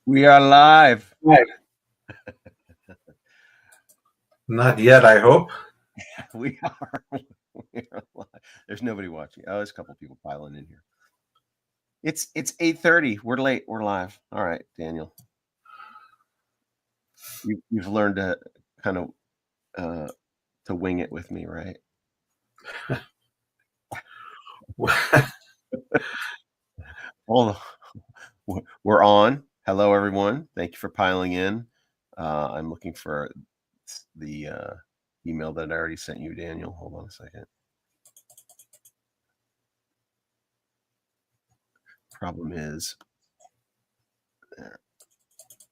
We are live. Right. Not yet, I hope. We are. We are live. There's nobody watching. Oh, there's a couple people piling in here. It's 8:30. We're late. We're live. All right, Daniel. You've learned to kind of to wing it with me, right? Well, we're on. Hello, everyone. Thank you for piling in. I'm looking for the email that I already sent you, Daniel. Hold on a second. Problem is,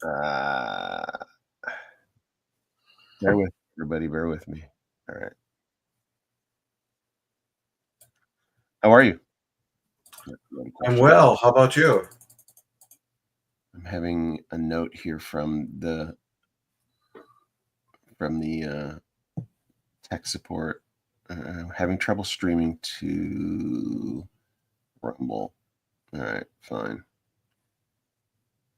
bear with everybody. Bear with me. All right. How are you? I'm well. How about you? I'm having a note here from the tech support. Having trouble streaming to Rumble. All right, fine.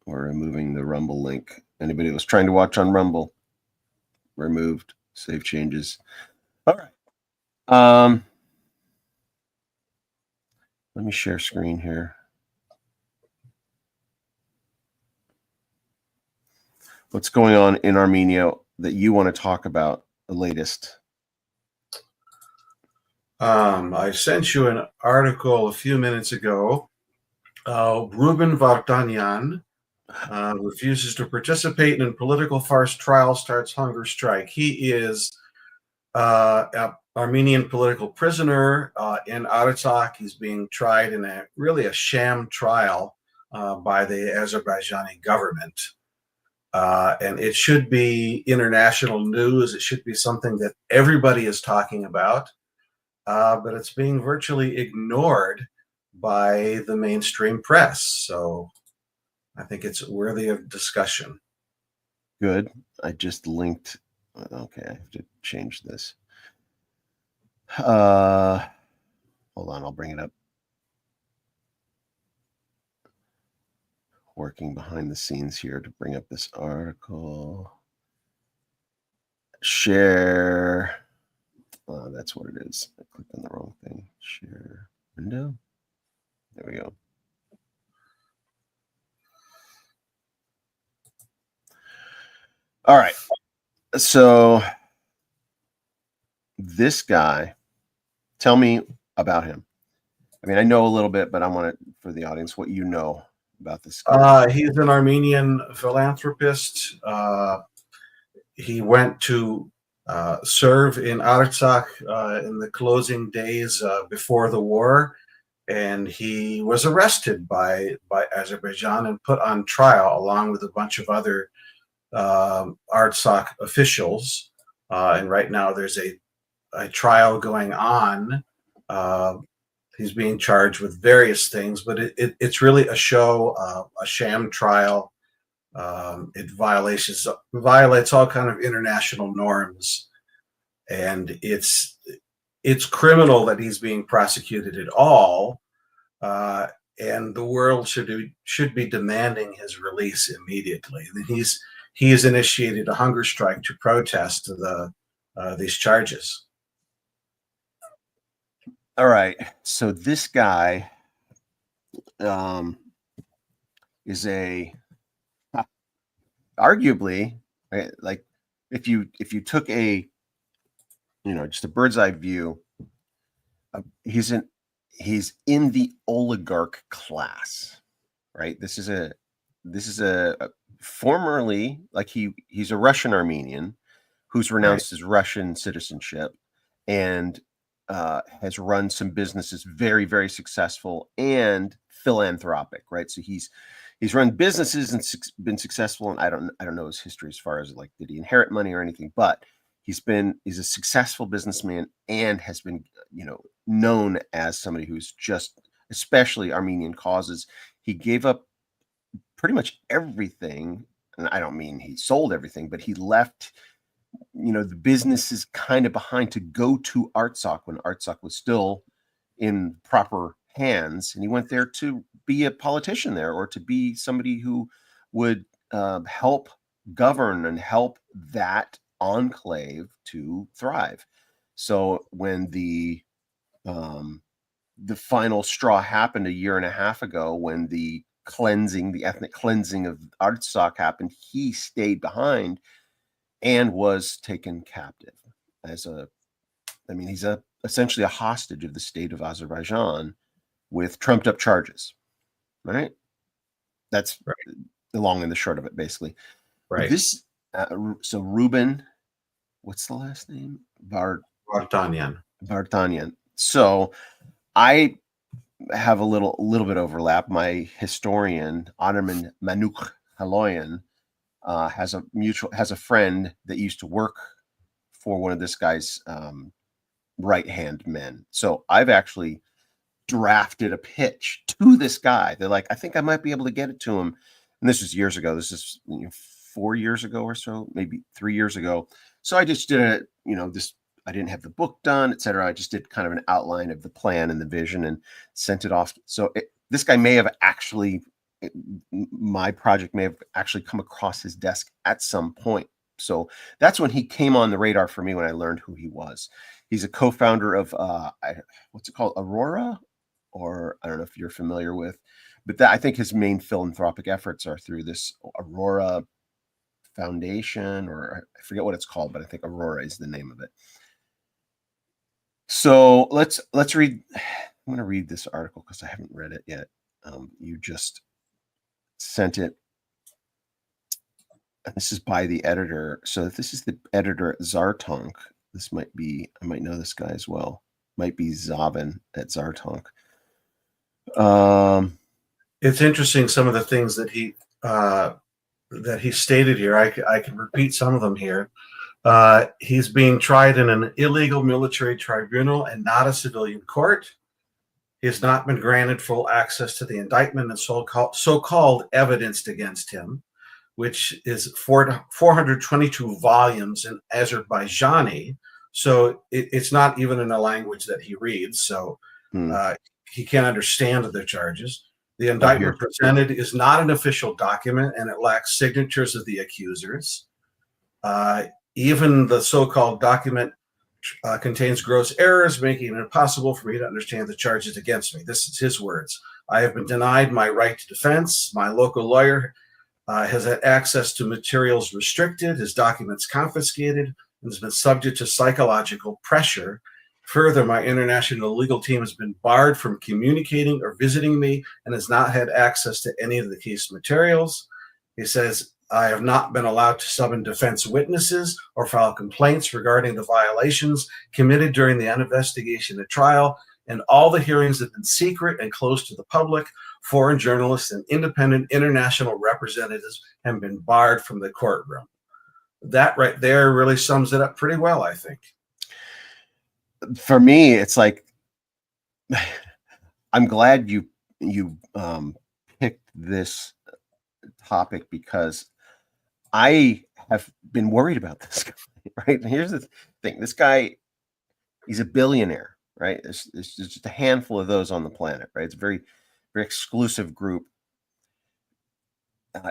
We're removing the Rumble link. Anybody that was trying to watch on Rumble, removed. Save changes. All right. Let me share screen here. What's going on in Armenia that you want to talk about the latest? I sent you an article a few minutes ago. Ruben Vardanyan refuses to participate in political farce trial, starts hunger strike. He is an Armenian political prisoner in Artsakh. He's being tried in a sham trial by the Azerbaijani government. And it should be international news. It should be something that everybody is talking about, but it's being virtually ignored by the mainstream press. So I think it's worthy of discussion. Good. I just linked. Okay, I have to change this. Hold on, I'll bring it up. Working behind the scenes here to bring up this article. Share. That's what it is. I clicked on the wrong thing. Share window. There we go. All right. So this guy, tell me about him. I mean, I know a little bit, but I want it for the audience what you know about this guy. He's an Armenian philanthropist. He went to serve in Artsakh in the closing days before the war, and he was arrested by Azerbaijan and put on trial along with a bunch of other Artsakh officials. And right now there's a trial going on. He's being charged with various things, but it's really a show, a sham trial. It violates all kind of international norms, and it's criminal that he's being prosecuted at all. And the world should be demanding his release immediately. He has initiated a hunger strike to protest these charges. All right. So this guy is arguably, right, like if you took a just a bird's eye view, he's in the oligarch class, right? This is a formerly, like he's a Russian Armenian who's renounced his Russian citizenship and has run some businesses very, very successful and philanthropic, right? So he's run businesses and been successful, and I don't know his history as far as like did he inherit money or anything, but he's a successful businessman and has been known as somebody who's just, especially Armenian causes. He gave up pretty much everything, and I don't mean he sold everything, but he left the business is kind of behind to go to Artsakh when Artsakh was still in proper hands, and he went there to be a politician there or to be somebody who would help govern and help that enclave to thrive. So when the final straw happened a year and a half ago, when the ethnic cleansing of Artsakh happened, he stayed behind and was taken captive he's essentially a hostage of the state of Azerbaijan with trumped up charges, right? That's Right. the long and the short of it, basically. Right. This, so Ruben, what's the last name? Vartanyan. So I have a little bit overlap. My historian, Armen Manuk Haloyan, has a friend that used to work for one of this guy's right-hand men. So I've actually drafted a pitch to this guy. They're like, I think I might be able to get it to him. And this was years ago. This is 4 years ago or so, maybe 3 years ago. So I just did I didn't have the book done, etc. I just did kind of an outline of the plan and the vision and sent it off. So this guy may have actually, my project may have actually come across his desk at some point. So that's when he came on the radar for me, when I learned who he was. He's a co-founder of what's it called, Aurora, or I don't know if you're familiar with, but I think his main philanthropic efforts are through this Aurora Foundation, or I forget what it's called, but I think Aurora is the name of it. So let's read. I'm going to read this article because I haven't read it yet. You just sent it. And this is by the editor. So if this is the editor at Zartank, this might be, I might know this guy as well. Might be Zavin at Zartank. It's interesting, some of the things that he stated here. I can repeat some of them here. He's being tried in an illegal military tribunal and not a civilian court. He has not been granted full access to the indictment and so-called evidence against him, which is 422 volumes in Azerbaijani. So it's not even in a language that he reads. So he can't understand the charges. The indictment presented is not an official document, and it lacks signatures of the accusers. Even the so-called document contains gross errors, making it impossible for me to understand the charges against me. This is his words. I have been denied my right to defense. My local lawyer has had access to materials restricted, his documents confiscated, and has been subject to psychological pressure. Further, my international legal team has been barred from communicating or visiting me and has not had access to any of the case materials. He says, I have not been allowed to summon defense witnesses or file complaints regarding the violations committed during the investigation at trial, and all the hearings have been secret and closed to the public. Foreign journalists and independent international representatives have been barred from the courtroom. That right there really sums it up pretty well, I think. For me, it's like, I'm glad you picked this topic, because I have been worried about this guy, right? And here's the thing. This guy, he's a billionaire, right? There's just a handful of those on the planet, right? It's a very, very exclusive group.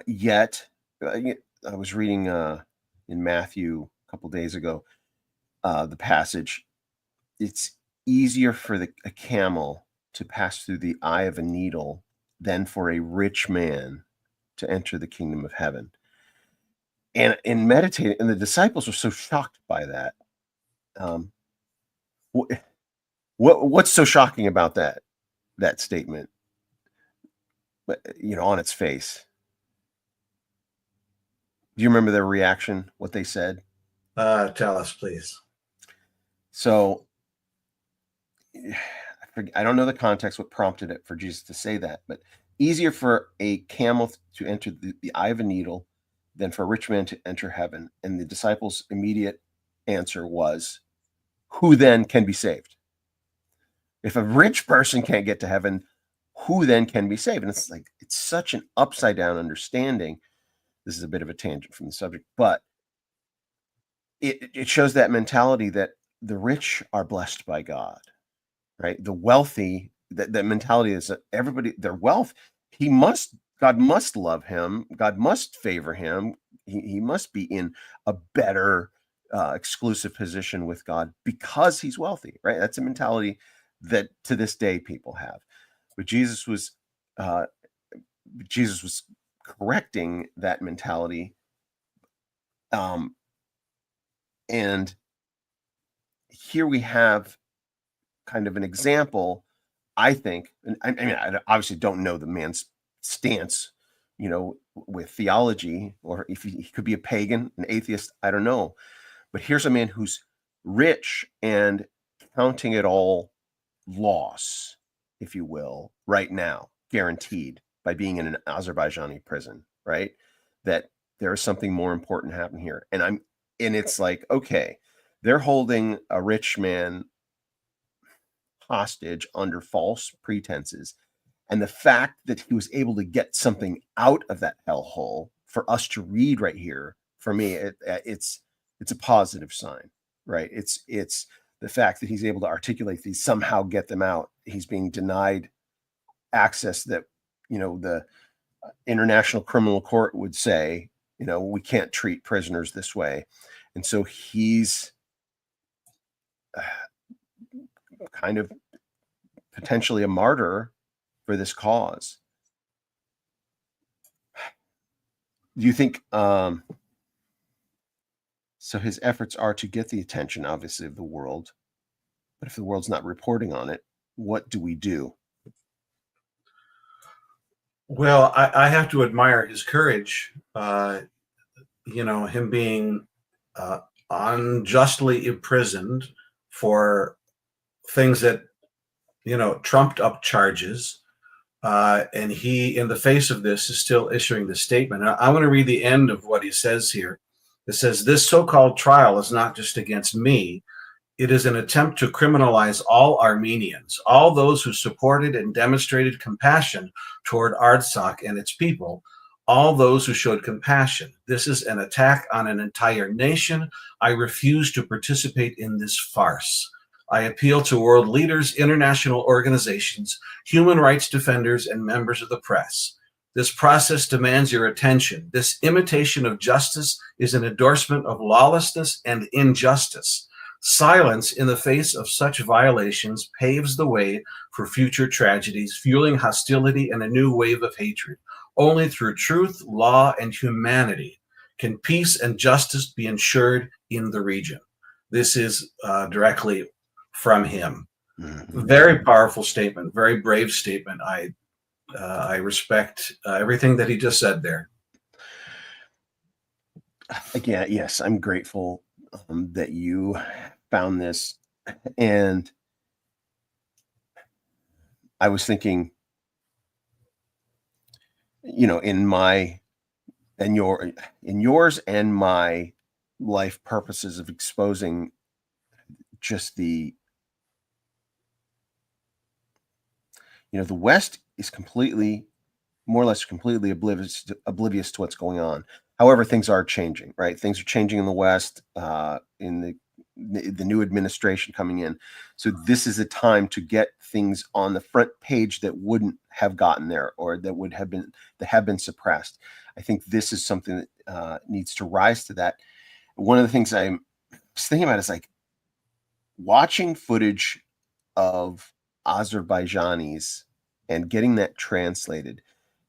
Yet, I was reading in Matthew a couple days ago, the passage, it's easier for a camel to pass through the eye of a needle than for a rich man to enter the kingdom of heaven. And in meditating, and the disciples were so shocked by that. What's so shocking about that statement? On its face. Do you remember their reaction? What they said? Tell us, please. So I don't know the context, what prompted it for Jesus to say that, but easier for a camel to enter the eye of a needle than for a rich man to enter heaven. And the disciples' immediate answer was, who then can be saved? If a rich person can't get to heaven, who then can be saved? And it's like, it's such an upside down understanding. This is a bit of a tangent from the subject, but it shows that mentality that the rich are blessed by God, right? The wealthy, that mentality is that everybody, their wealth, he must God must love him. God must favor him. He must be in a better exclusive position with God because he's wealthy, right? That's a mentality that to this day people have. But uh, Jesus was correcting that mentality, and here we have kind of an example, I think. And I mean, I obviously don't know the man's stance, with theology, or if he could be a pagan, an atheist, I don't know. But here's a man who's rich and counting it all loss, if you will, right now, guaranteed by being in an Azerbaijani prison, right? That there is something more important happening here. And it's like, okay, they're holding a rich man hostage under false pretenses. And the fact that he was able to get something out of that hellhole for us to read right here, for me, it's a positive sign, right? It's the fact that he's able to articulate these, somehow get them out. He's being denied access that, the International Criminal Court would say, we can't treat prisoners this way. And so he's kind of potentially a martyr for this cause. Do you think so his efforts are to get the attention, obviously, of the world, but if the world's not reporting on it, what do we do? Well, I have to admire his courage. Him being uh, unjustly imprisoned for things that trumped up charges, and he, in the face of this, is still issuing the statement. I want to read the end of what he says here. It says, "This so-called trial is not just against me. It is an attempt to criminalize all Armenians, all those who supported and demonstrated compassion toward Artsakh and its people, all those who showed compassion. This is an attack on an entire nation. I refuse to participate in this farce. I appeal to world leaders, international organizations, human rights defenders, and members of the press. This process demands your attention. This imitation of justice is an endorsement of lawlessness and injustice. Silence in the face of such violations paves the way for future tragedies, fueling hostility and a new wave of hatred. Only through truth, law, and humanity can peace and justice be ensured in the region." This is directly from him. Mm-hmm. Very powerful statement, very brave statement. I respect everything that he just said there. Again, yes, I'm grateful that you found this. And I was thinking, in yours and my life purposes of exposing just the West is more or less completely oblivious to what's going on. However, things are changing, right? Things are changing in the West, in the new administration coming in. So this is a time to get things on the front page that wouldn't have gotten there, or that have been suppressed. I think this is something that needs to rise to that. One of the things I was thinking about is like watching footage of Azerbaijanis and getting that translated.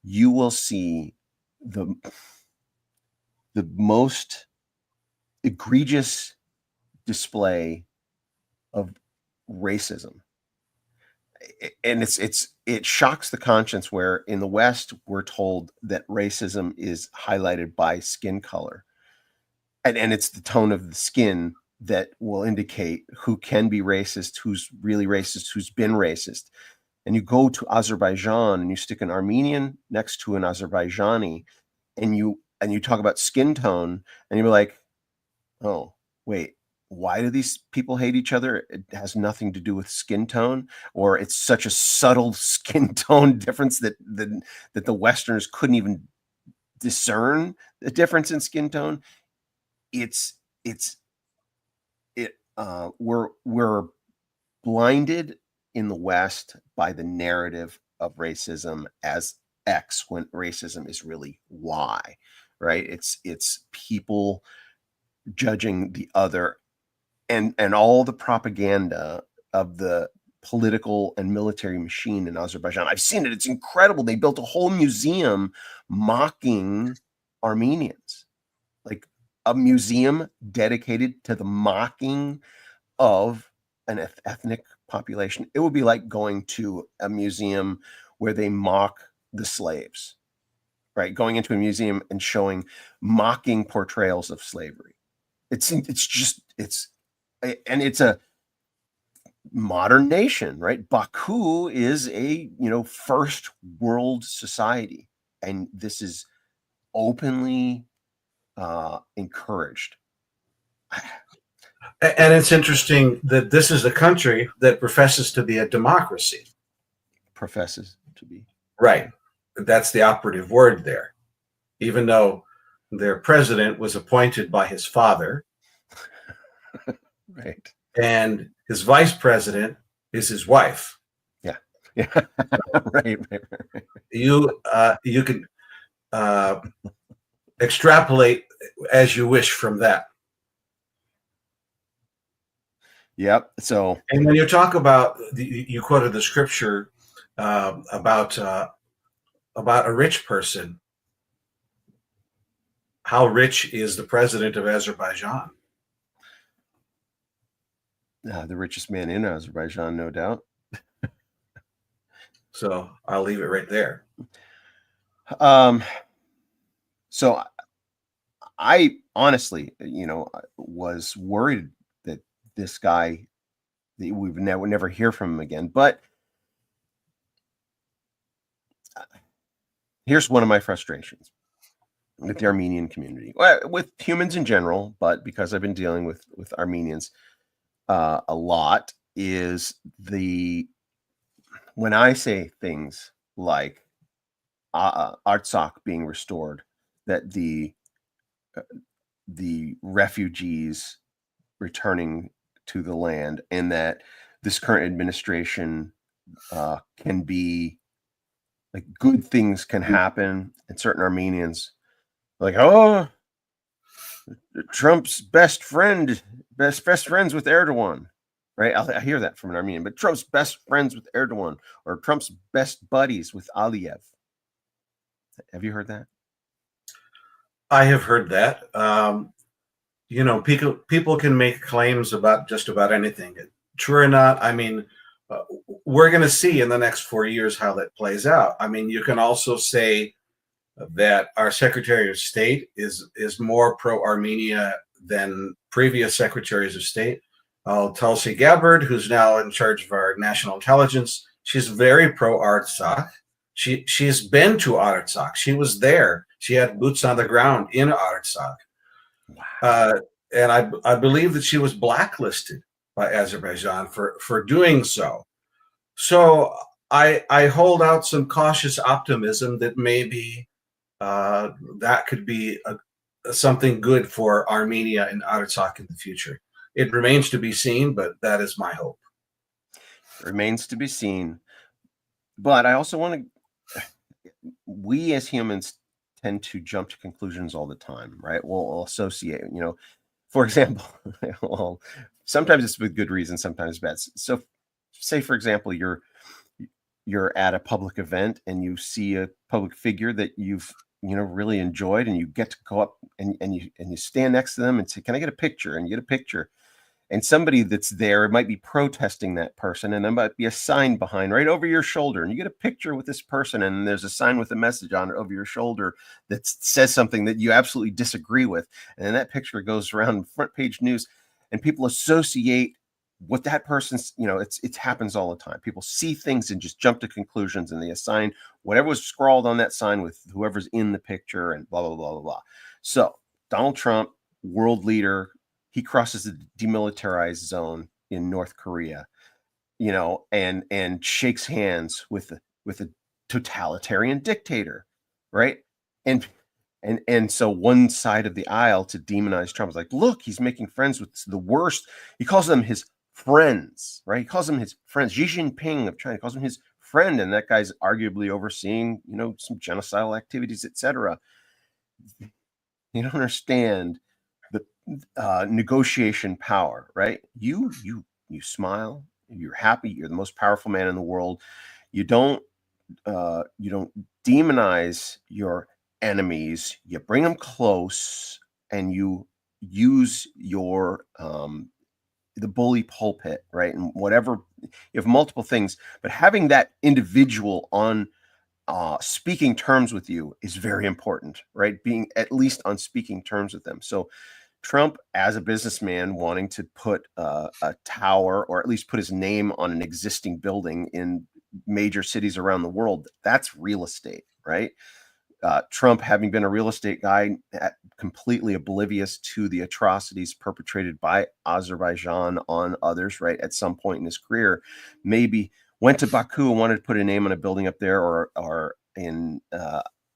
You will see the most egregious display of racism, and it shocks the conscience, where in the West we're told that racism is highlighted by skin color, and it's the tone of the skin that will indicate who can be racist, who's really racist, who's been racist. And you go to Azerbaijan and you stick an Armenian next to an Azerbaijani, and you talk about skin tone, and you're like, oh, wait, why do these people hate each other? It has nothing to do with skin tone, or it's such a subtle skin tone difference that the Westerners couldn't even discern the difference in skin tone. We're blinded in the West by the narrative of racism as X when racism is really Y, right? It's people judging the other, and all the propaganda of the political and military machine in Azerbaijan. I've seen it. It's incredible. They built a whole museum mocking Armenians, like a museum dedicated to the mocking of an ethnic population. It would be like going to a museum where they mock the slaves, right? Going into a museum and showing mocking portrayals of slavery. It's a modern nation, right? Baku is a, first world society, and this is openly encouraged. And it's interesting that this is a country that professes to be a democracy. Professes to be. Right. That's the operative word there. Even though their president was appointed by his father. Right. And his vice president is his wife. Yeah. Yeah. Right. You can extrapolate as you wish from that. Yep. So, and when you talk about you quoted the scripture about a rich person. How rich is the president of Azerbaijan? The richest man in Azerbaijan, no doubt. So I'll leave it right there. So I honestly, was worried that this guy, that we would never hear from him again. But here's one of my frustrations with the Armenian community, with humans in general, but because I've been dealing with Armenians a lot, is when I say things like Artsakh being restored, that the refugees returning to the land, and that this current administration can be like, good things can happen, and certain Armenians like, oh, Trump's best friends with Erdogan, right? I hear that from an Armenian, but Trump's best friends with Erdogan, or Trump's best buddies with Aliyev. Have you heard that? I have heard that. People can make claims about just about anything. True or not, I mean, we're going to see in the next 4 years how that plays out. I mean, you can also say that our Secretary of State is more pro-Armenia than previous secretaries of state. Tulsi Gabbard, who's now in charge of our national intelligence, she's very pro-Artsakh. She's been to Artsakh. She was there. She had boots on the ground in Artsakh. And I believe that she was blacklisted by Azerbaijan for doing so. So I hold out some cautious optimism that maybe that could be something good for Armenia and Artsakh in the future. It remains to be seen, but that is my hope. It remains to be seen. But I also want to, we as humans tend to jump to conclusions all the time, right? We'll associate, for example, well, sometimes it's with good reason, sometimes bad. So say, for example, you're at a public event and you see a public figure that you've really enjoyed, and you get to go up and you stand next to them and say, can I get a picture? And you get a picture, and somebody that's there might be protesting that person, and there might be a sign behind right over your shoulder, and you get a picture with this person, and there's a sign with a message on it over your shoulder that says something that you absolutely disagree with, and then that picture goes around front page news, and people associate what that person's, it happens all the time. People see things and just jump to conclusions, and they assign whatever was scrawled on that sign with whoever's in the picture, and blah, blah, blah, blah, blah. So Donald Trump, world leader, he crosses the demilitarized zone in North Korea, and shakes hands with a totalitarian dictator, right? And so one side of the aisle to demonize Trump is like, look, he's making friends with the worst. He calls them his friends, right? He calls them his friends. Xi Jinping of China calls them his friend, and that guy's arguably overseeing, some genocidal activities, etc. You don't understand the negotiation power, right? You smile, you're happy, you're the most powerful man in the world. You don't demonize your enemies. You bring them close, and you use your the bully pulpit, right? And whatever, you have multiple things, but having that individual on speaking terms with you is very important, right? Being at least on speaking terms with them. So Trump, as a businessman, wanting to put a tower, or at least put his name on an existing building in major cities around the world, that's real estate, right? Trump, having been a real estate guy, completely oblivious to the atrocities perpetrated by Azerbaijan on others, right? At some point in his career, maybe went to Baku and wanted to put a name on a building up there, or in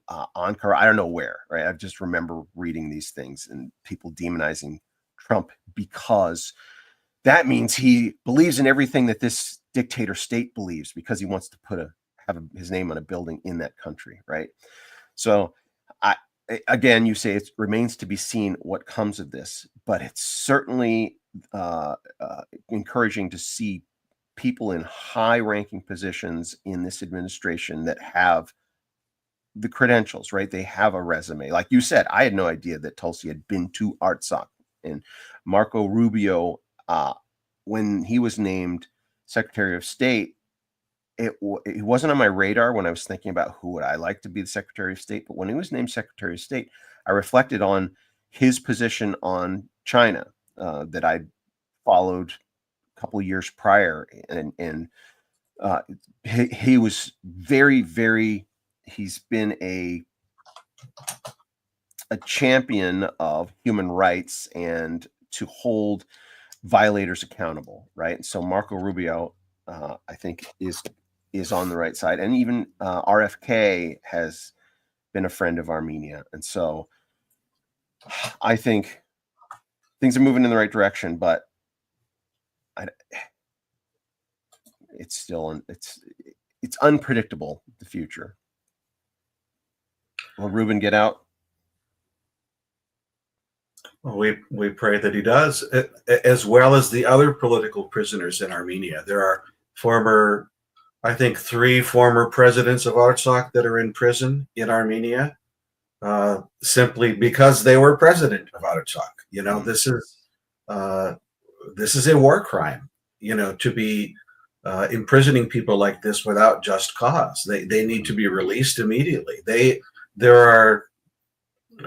Ankara, I don't know where, right? I just remember reading these things and people demonizing Trump because that means he believes in everything that this dictator state believes, because he wants to have his name on a building in that country, right? So, again, you say it remains to be seen what comes of this, but it's certainly encouraging to see people in high-ranking positions in this administration that have the credentials, right? They have a resume. Like you said, I had no idea that Tulsi had been to Artsakh. And Marco Rubio, when he was named Secretary of State, it wasn't on my radar when I was thinking about who would I like to be the Secretary of State. But when he was named Secretary of State, I reflected on his position on China that I followed a couple of years prior, and he was very, very. He's been a champion of human rights and to hold violators accountable, right? And so Marco Rubio, I think, is on the right side, and even RFK has been a friend of Armenia, and so I think things are moving in the right direction. But it's still it's unpredictable, the future. Will Ruben get out? Well, we pray that he does, as well as the other political prisoners in Armenia. There are I think 3 former presidents of Artsakh that are in prison in Armenia, simply because they were president of Artsakh. This is a war crime. To be imprisoning people like this without just cause. They need to be released immediately. There are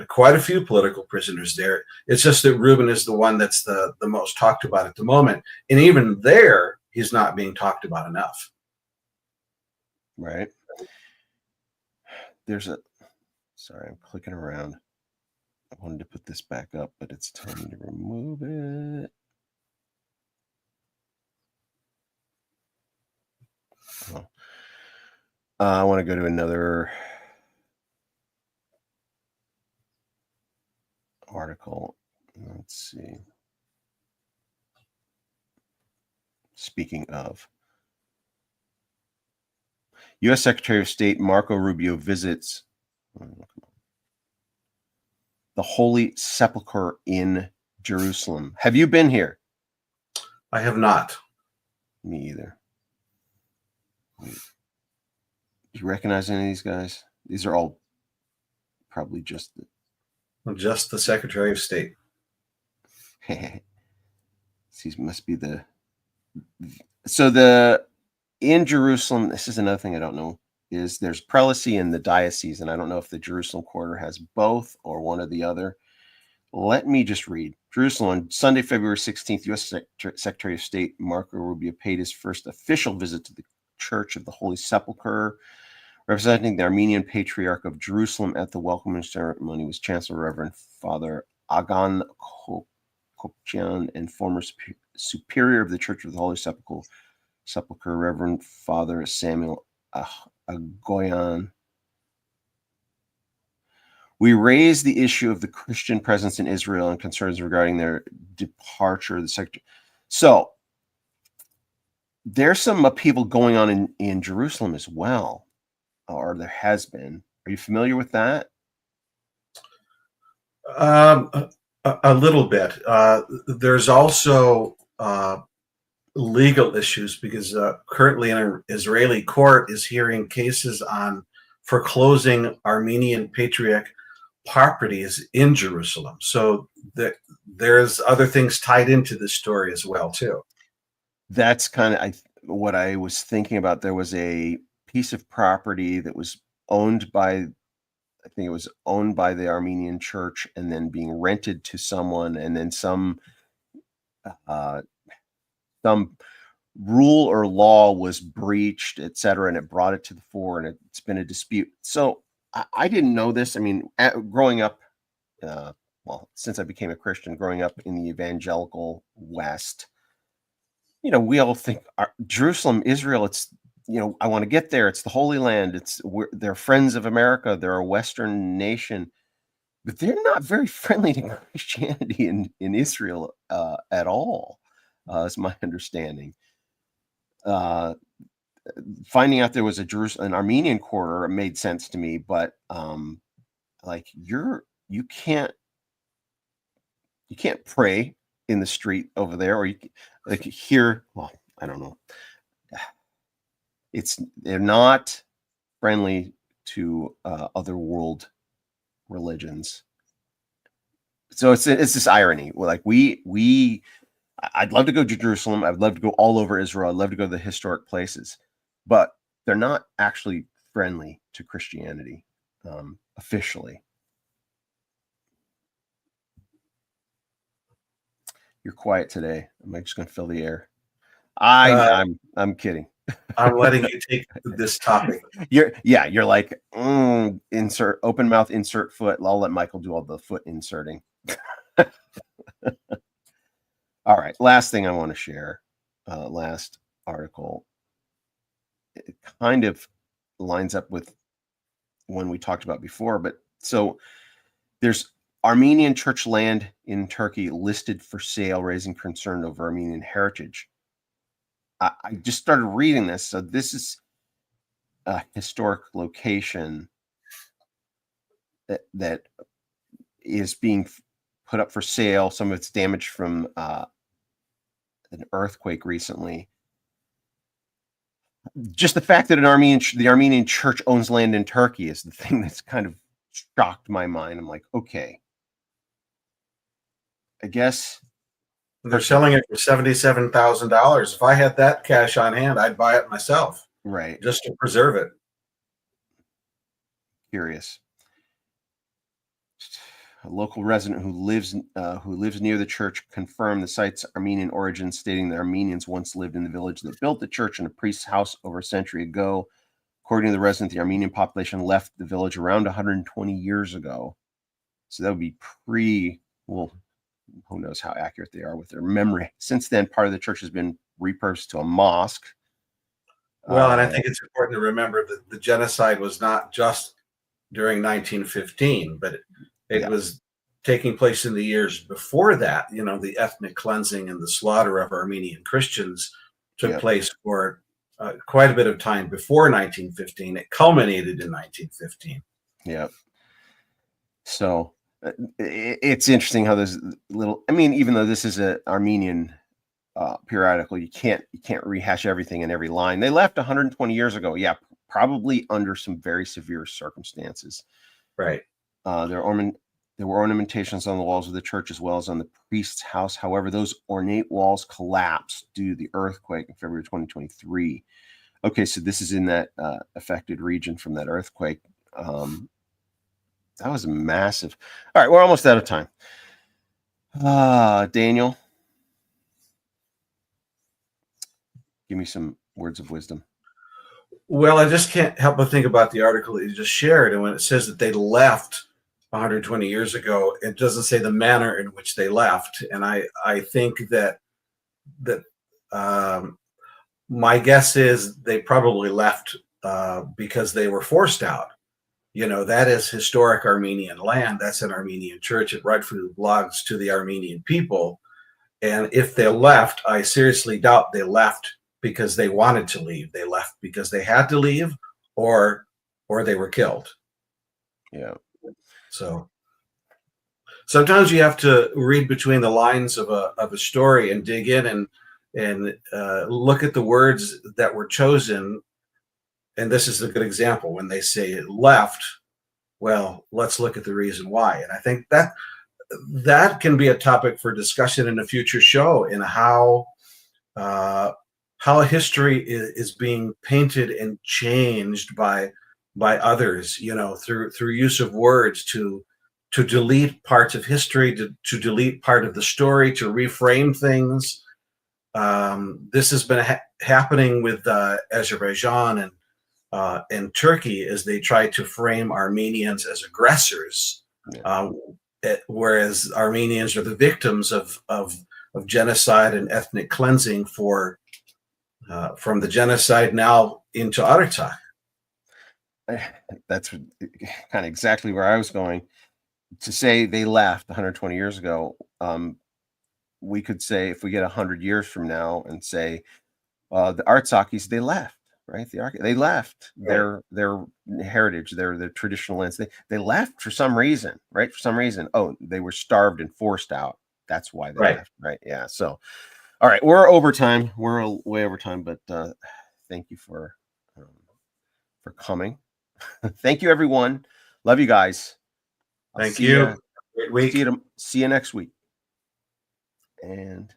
quite a few political prisoners there. It's just that Ruben is the one that's the most talked about at the moment, and even there, he's not being talked about enough. Right. Sorry, I'm clicking around. I wanted to put this back up, but it's telling me to remove it. Oh. I want to go to another article. Let's see. Speaking of, U.S. Secretary of State Marco Rubio visits the Holy Sepulchre in Jerusalem. Have you been here? I have not. Me either. Do you recognize any of these guys? These are all probably just the Secretary of State. These must be in Jerusalem. This is another thing I don't know. Is there's prelacy in the diocese, and I don't know if the Jerusalem quarter has both or one or the other. Let me just read. Jerusalem, on Sunday, February 16th, U.S. Secretary of State Marco Rubio paid his first official visit to the Church of the Holy Sepulchre. Representing the Armenian Patriarch of Jerusalem at the welcoming ceremony was Chancellor Reverend Father Agan Kopchian and former Superior of the Church of the Holy Sepulchre, Reverend Father Samuel Agoyan. We raised the issue of the Christian presence in Israel and concerns regarding their departure. So there's some upheaval going on in Jerusalem as well, or there has been. Are you familiar with that? A little bit. There's also legal issues because currently an Israeli court is hearing cases on foreclosing Armenian patriarch properties in Jerusalem. So there's other things tied into this story as well too. That's kind of what I was thinking about. There was a piece of property that was owned by, I think it was owned by the Armenian church and then being rented to someone, and then uh, some rule or law was breached, et cetera, and it brought it to the fore, and it's been a dispute. So I didn't know this. I mean, growing up, well, since I became a Christian, growing up in the evangelical West, we all think Jerusalem, Israel, it's, I want to get there. It's the Holy Land. They're friends of America. They're a Western nation, but they're not very friendly to Christianity in Israel at all, is my understanding. Finding out there was an Armenian quarter made sense to me, but like you can't pray in the street over there, or like here. Well, I don't know. They're not friendly to other world religions. So it's this irony. Like I'd love to go to Jerusalem. I'd love to go all over Israel. I'd love to go to the historic places, but they're not actually friendly to Christianity officially. You're quiet today. Am I just going to fill the air? I'm kidding. I'm letting you take this topic. You're like, insert open mouth, insert foot. I'll let Michael do all the foot inserting. All right. Last thing I want to share, last article. It kind of lines up with one we talked about before, but so there's Armenian church land in Turkey listed for sale, raising concern over Armenian heritage. I just started reading this. So this is a historic location that is being put up for sale. Some of it's damaged from an earthquake recently. Just the fact that the Armenian church owns land in Turkey is the thing that's kind of shocked my mind. I'm like, okay, I guess they're selling it for $77,000. If I had that cash on hand, I'd buy it myself. Right. Just to preserve it. Curious. A local resident who lives near the church confirmed the site's Armenian origin, stating that Armenians once lived in the village that built the church in a priest's house over a century ago. According to the resident, the Armenian population left the village around 120 years ago. So that would be well, who knows how accurate they are with their memory. Since then, part of the church has been repurposed to a mosque. Well, and I think it's important to remember that the genocide was not just during 1915, but it was taking place in the years before that. The ethnic cleansing and the slaughter of Armenian Christians took place for quite a bit of time before 1915. It culminated in 1915. Yeah. So it's interesting how there's even though this is an Armenian periodical, you can't rehash everything in every line. They left 120 years ago. Yeah, probably under some very severe circumstances. Right. There were ornamentations on the walls of the church as well as on the priest's house. However, those ornate walls collapsed due to the earthquake in February 2023. Okay, so this is in that affected region from that earthquake. That was massive. All right, we're almost out of time. Daniel, give me some words of wisdom. Well, I just can't help but think about the article that you just shared. And when it says that they left 120 years ago, it doesn't say the manner in which they left. And I think that my guess is they probably left because they were forced out. That is historic Armenian land. That's an Armenian church. It rightfully belongs to the Armenian people. And if they left, I seriously doubt they left because they wanted to leave. They left because they had to leave, or they were killed. Yeah. So sometimes you have to read between the lines of a story and dig in and look at the words that were chosen. And this is a good example when they say it left. Well, let's look at the reason why. And I think that can be a topic for discussion in a future show, in how history is being painted and changed by others, through use of words to delete parts of history, to delete part of the story, to reframe things. This has been happening with Azerbaijan and Turkey, as they try to frame Armenians as aggressors, whereas Armenians are the victims of genocide and ethnic cleansing from the genocide now into Artsakh. That's kind of exactly where I was going. To say they left 120 years ago, we could say, if we get 100 years from now and say the Artsakis, they left, right? They left their heritage, their traditional lands. They left for some reason, right? For some reason. Oh, they were starved and forced out. That's why they left, right? Yeah. So, all right, we're over time. We're way over time, but thank you for coming. Thank you, everyone. Love you guys. Thank you. Great week. See you next week. And